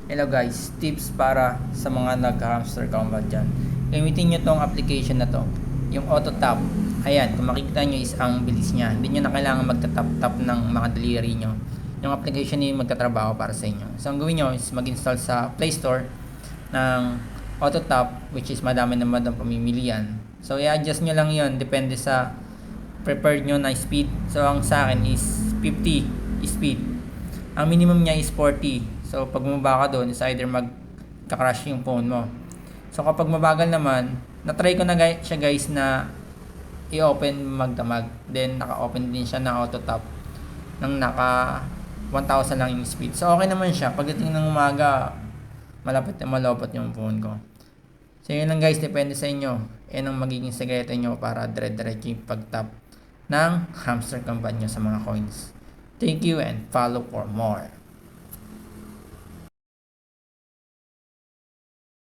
Hello guys, tips para sa mga nag-hamster combat dyan. Gamitin nyo tong application na to, yung auto tap. Ayan, kung makikita nyo is ang bilis niya. Hindi nyo na kailangan magtatap-tap ng mga daliri nyo. Yung application nyo magtatrabaho para sa inyo. So ang gawin nyo is mag-install sa Play Store ng auto tap, which is madami naman ng pamimilian. So i-adjust nyo lang yon depende sa prepared nyo na speed. So ang sa akin is 50 speed. Ang minimum niya is 40. So pag bumaba ka doon, is either magka-crash yung phone mo. So kapag mabagal naman, na-try ko na siya guys na i-open magdamag. Then naka-open din siya na auto tap nang naka 1,000 lang yung speed. So okay naman siya. Pagdating ng umaga, malapit na malapot yung phone ko. So yun lang guys, depende sa inyo. Yan ang magiging sekreto nyo para dire-diretso yung pag-tap ng hamster combat nyo sa mga coins. Thank you and follow for more.